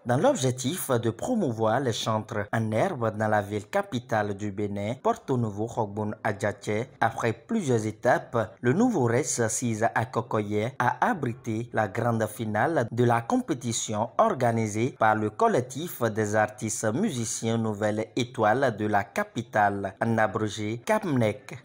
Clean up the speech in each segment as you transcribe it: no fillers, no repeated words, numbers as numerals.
Dans l'objectif de promouvoir les chantres en herbe dans la ville capitale du Bénin, Porto Novo Khogboun Adjatché, après plusieurs étapes, le nouveau RES 6 à Kokoye a abrité la grande finale de la compétition organisée par le collectif des artistes musiciens Nouvelle Étoile de la capitale, en abrégé CAPNEC.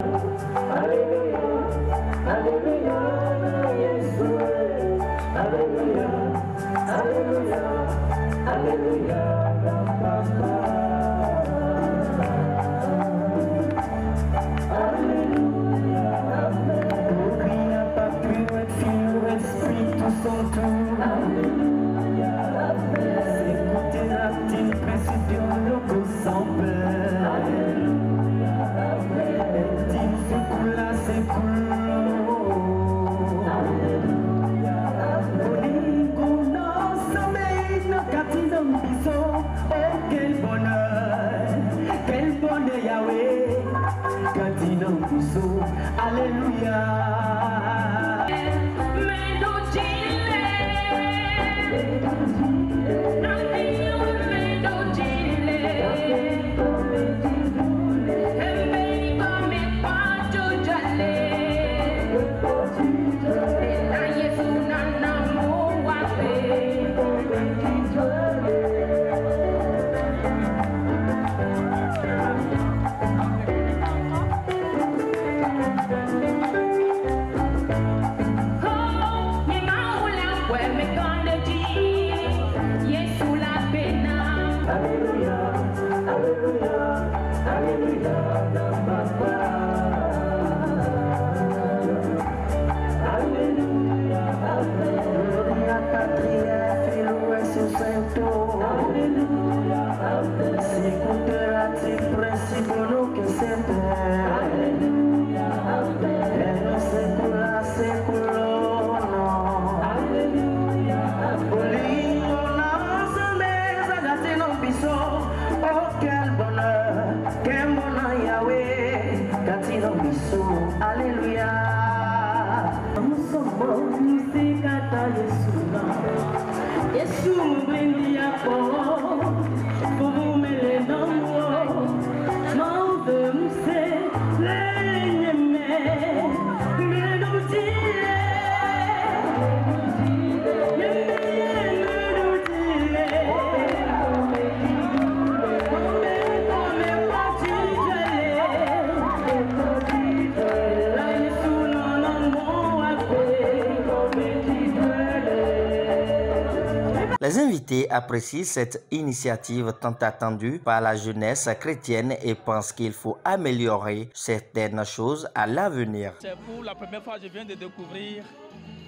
Les invités apprécient cette initiative tant attendue par la jeunesse chrétienne et pensent qu'il faut améliorer certaines choses à l'avenir. C'est pour la première fois que je viens de découvrir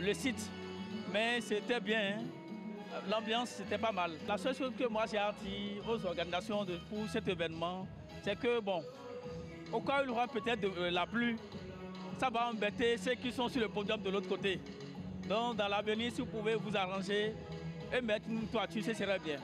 le site, mais c'était bien, hein? L'ambiance c'était pas mal. La seule chose que moi j'ai appris aux organisations pour cet événement, c'est que bon, au cas où il y aura peut-être la pluie, ça va embêter ceux qui sont sur le podium de l'autre côté. Donc dans l'avenir, si vous pouvez vous arranger et mettre une toiture, ce serait bien.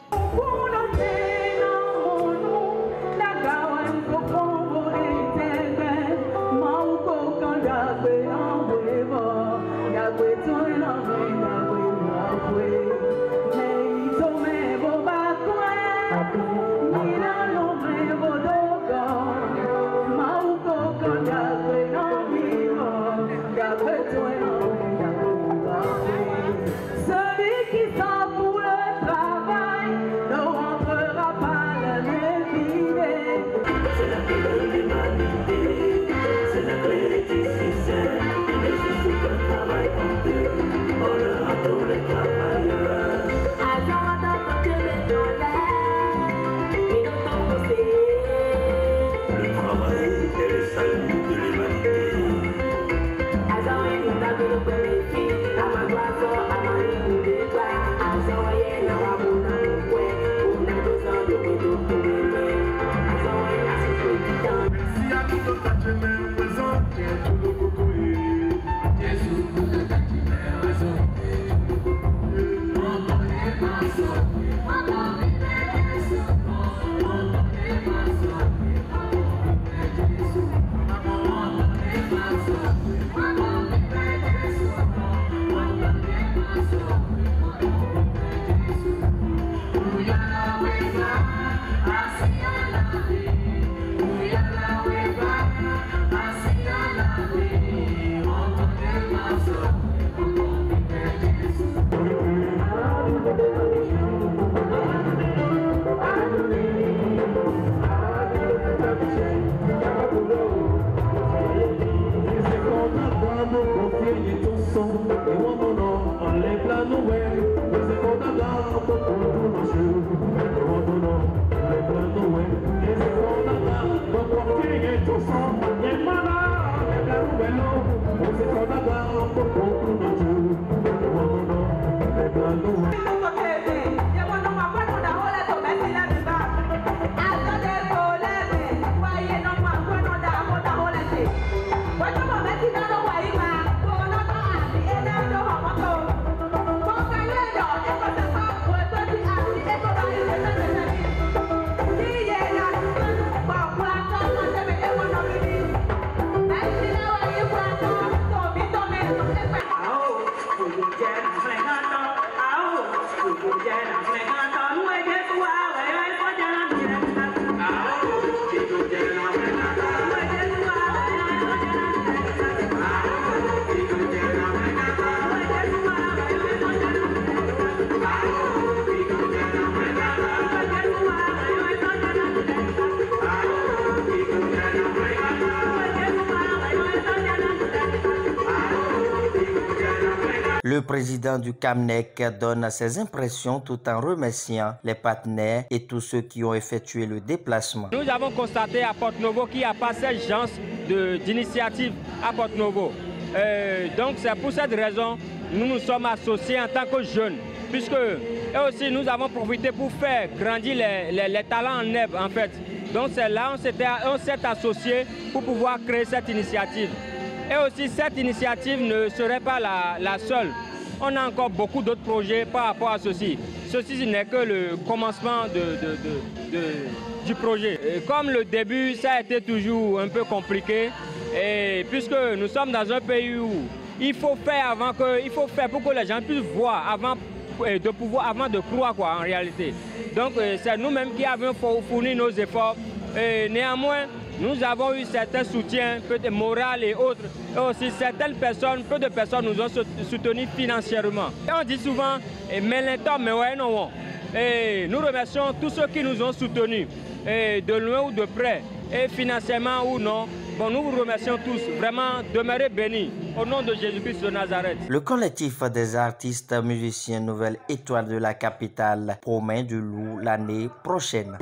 Celui qui sent pour le travail ne rentrera Le président du CAMNEC donne ses impressions tout en remerciant les partenaires et tous ceux qui ont effectué le déplacement. Nous avons constaté à Porto-Novo qu'il n'y a pas cette genre d'initiative à Porto-Novo. Donc c'est pour cette raison que nous nous sommes associés en tant que jeunes, puisque et aussi nous avons profité pour faire grandir les talents en herbe en fait. Donc c'est là on s'est associés pour pouvoir créer cette initiative. Et aussi, cette initiative ne serait pas la seule. On a encore beaucoup d'autres projets par rapport à ceci. Ceci n'est que le commencement du projet. Et comme le début, ça a été toujours un peu compliqué, et puisque nous sommes dans un pays où il faut faire pour que les gens puissent voir avant de croire quoi, en réalité. Donc c'est nous-mêmes qui avons fourni nos efforts. Et néanmoins, nous avons eu certains soutiens, peut-être moral et autres, et aussi certaines personnes, peu de personnes nous ont soutenus financièrement. Et on dit souvent, mais l'État, mais ouais, non. Et nous remercions tous ceux qui nous ont soutenus, et de loin ou de près, et financièrement ou non. Bon, nous vous remercions tous. Vraiment, demeurez bénis. Au nom de Jésus-Christ de Nazareth. Le collectif des artistes musiciens Nouvelle Étoile de la capitale promet du lourd l'année prochaine.